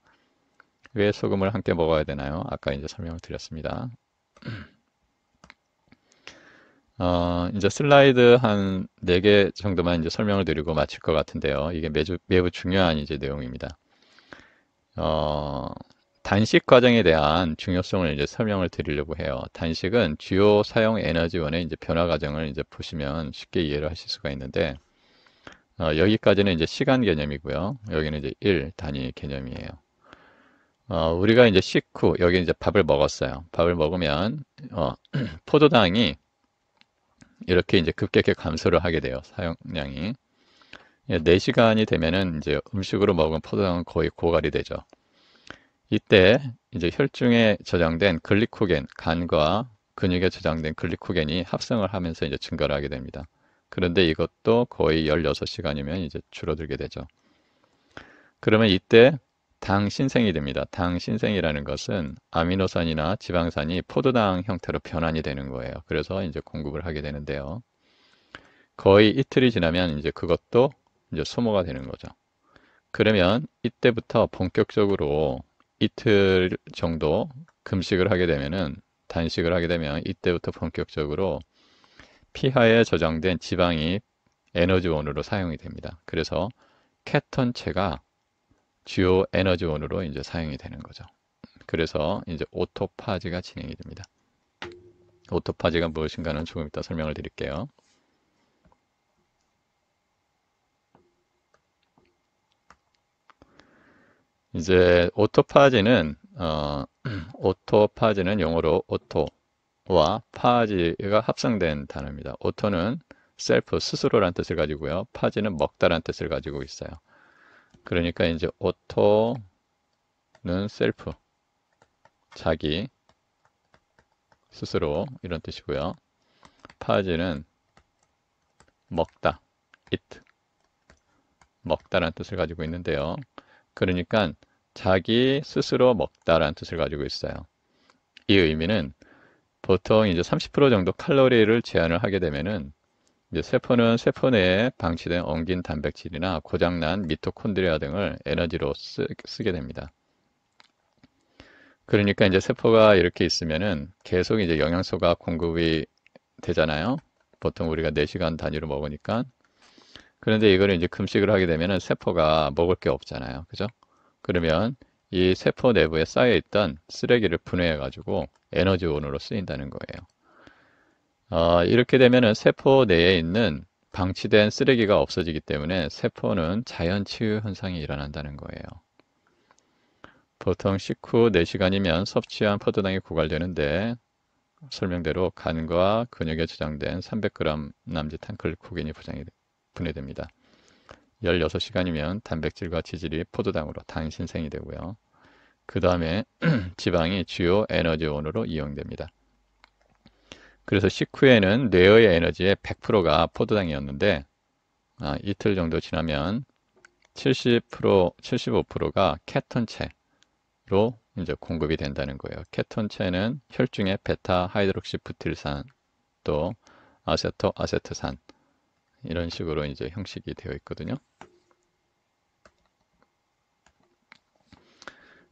[SPEAKER 1] 왜 소금을 함께 먹어야 되나요? 아까 이제 설명을 드렸습니다. 이제 슬라이드 한 4개 정도만 이제 설명을 드리고 마칠 것 같은데요. 이게 매우 중요한 이제 내용입니다. 어, 단식 과정에 대한 중요성을 이제 설명을 드리려고 해요. 단식은 주요 사용 에너지원의 이제 변화 과정을 이제 보시면 쉽게 이해를 하실 수가 있는데, 여기까지는 이제 시간 개념이고요. 여기는 이제 일 단위 개념이에요. 우리가 이제 식후, 여기 이제 밥을 먹었어요. 밥을 먹으면, 포도당이 이렇게 이제 급격히 감소를 하게 돼요. 사용량이. 4시간이 되면은 이제 음식으로 먹은 포도당은 거의 고갈이 되죠. 이때 이제 혈중에 저장된 글리코겐, 간과 근육에 저장된 글리코겐이 합성을 하면서 이제 증가를 하게 됩니다. 그런데 이것도 거의 16시간이면 이제 줄어들게 되죠. 그러면 이때 당 신생이 됩니다. 당 신생이라는 것은 아미노산이나 지방산이 포도당 형태로 변환이 되는 거예요. 그래서 이제 공급을 하게 되는데요. 거의 이틀이 지나면 이제 그것도 이제 소모가 되는 거죠. 그러면 이때부터 본격적으로 이틀 정도 금식을 하게 되면은 단식을 하게 되면 이때부터 본격적으로 피하에 저장된 지방이 에너지원으로 사용이 됩니다. 그래서 케톤체가 주요 에너지원으로 이제 사용이 되는 거죠. 그래서 이제 오토파지가 진행이 됩니다. 오토파지가 무엇인가는 조금 이따 설명을 드릴게요. 이제 오토파지는 오토파지는 영어로 오토와 파지가 합성된 단어입니다. 오토는 셀프 스스로란 뜻을 가지고요. 파지는 먹다란 뜻을 가지고 있어요. 그러니까 이제 오토는 셀프 자기 스스로 이런 뜻이고요. 파지는 먹다 eat 먹다란 뜻을 가지고 있는데요. 그러니까 자기 스스로 먹다라는 뜻을 가지고 있어요. 이 의미는 보통 이제 30% 정도 칼로리를 제한을 하게 되면은 이제 세포는 세포 내에 방치된 엉긴 단백질이나 고장난 미토콘드리아 등을 에너지로 쓰게 됩니다. 그러니까 이제 세포가 이렇게 있으면은 계속 이제 영양소가 공급이 되잖아요. 보통 우리가 4시간 단위로 먹으니까. 그런데 이거를 이제 금식을 하게 되면은 세포가 먹을 게 없잖아요. 그죠? 그러면 이 세포 내부에 쌓여있던 쓰레기를 분해해가지고 에너지원으로 쓰인다는 거예요. 이렇게 되면은 세포 내에 있는 방치된 쓰레기가 없어지기 때문에 세포는 자연 치유 현상이 일어난다는 거예요. 보통 식후 4시간이면 섭취한 포도당이 고갈되는데 설명대로 간과 근육에 저장된 300g 남짓한 글루코겐이 분해됩니다. 16시간이면 단백질과 지질이 포도당으로 단신생이 되고요. 그 다음에 지방이 주요 에너지원으로 이용됩니다. 그래서 식후에는 뇌의 에너지의 100%가 포도당이었는데 이틀 정도 지나면 70%, 75%가 케톤체로 이제 공급이 된다는 거예요. 케톤체는 혈중의 베타 하이드록시 부틸산 또 아세토 아세트산 이런 식으로 이제 형식이 되어 있거든요.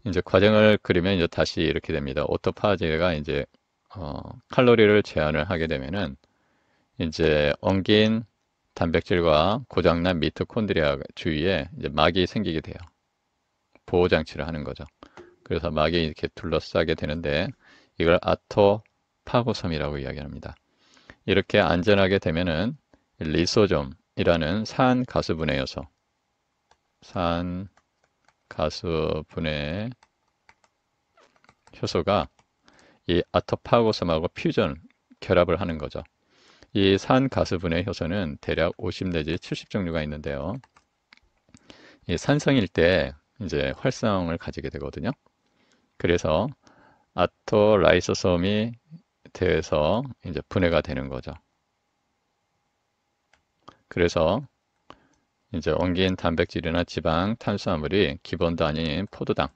[SPEAKER 1] 이제 과정을 그리면 이제 다시 이렇게 됩니다. 오토파지가 이제 칼로리를 제한을 하게 되면은 이제 엉긴 단백질과 고장난 미토콘드리아 주위에 이제 막이 생기게 돼요. 보호 장치를 하는 거죠. 그래서 막이 이렇게 둘러싸게 되는데 이걸 아토파고섬이라고 이야기합니다. 이렇게 안전하게 되면은 리소좀이라는 산가수분해 요소, 산가수분해 효소가 이 아토파고섬하고 퓨전, 결합을 하는 거죠. 이 산가수분해 효소는 대략 50 내지 70 종류가 있는데요. 이 산성일 때 이제 활성을 가지게 되거든요. 그래서 아토라이소솜이 돼서 이제 분해가 되는 거죠. 그래서 이제 엉긴 단백질이나 지방, 탄수화물이 기본 단위인 포도당,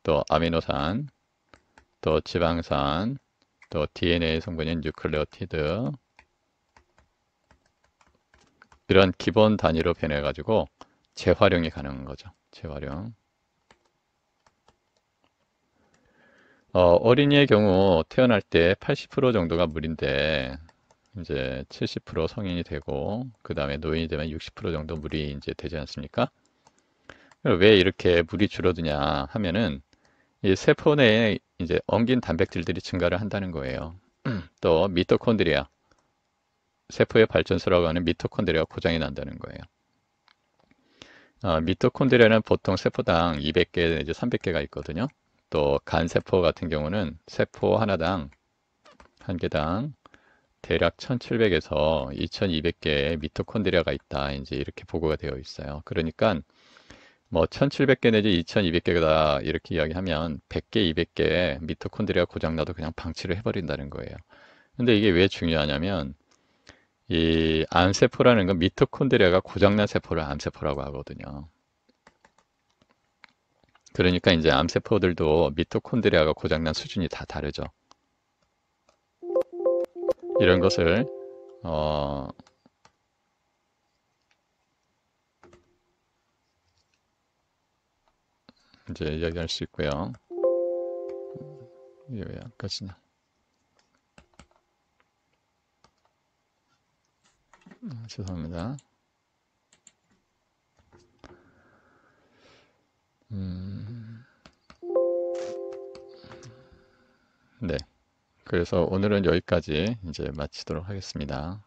[SPEAKER 1] 또 아미노산, 또 지방산, 또 DNA 성분인 뉴클레오티드 이런 기본 단위로 변해가지고 재활용이 가능한 거죠. 재활용. 어린이의 경우 태어날 때 80% 정도가 물인데 이제 70% 성인이 되고 그 다음에 노인이 되면 60% 정도 물이 이제 되지 않습니까? 왜 이렇게 물이 줄어드냐 하면은 이 세포 내에 이제 엉긴 단백질들이 증가를 한다는 거예요. 또 미토콘드리아, 세포의 발전소라고 하는 미토콘드리아 고장이 난다는 거예요. 미토콘드리아는 보통 세포당 200개 내지 300개가 있거든요. 또 간세포 같은 경우는 세포 하나당 한 개당 대략 1700에서 2200개의 미토콘드리아가 있다. 이제 이렇게 보고가 되어 있어요. 그러니까 뭐 1700개 내지 2200개다 이렇게 이야기하면 100개, 200개 미토콘드리아 고장나도 그냥 방치를 해버린다는 거예요. 근데 이게 왜 중요하냐면 이 암세포라는 건 미토콘드리아가 고장난 세포를 암세포라고 하거든요. 그러니까 이제 암세포들도 미토콘드리아가 고장난 수준이 다 다르죠. 이런 것을 이제 이야기할 수 있고요. 이게 왜 안 꺼지냐? 죄송합니다. 네. 그래서 오늘은 여기까지 이제 마치도록 하겠습니다.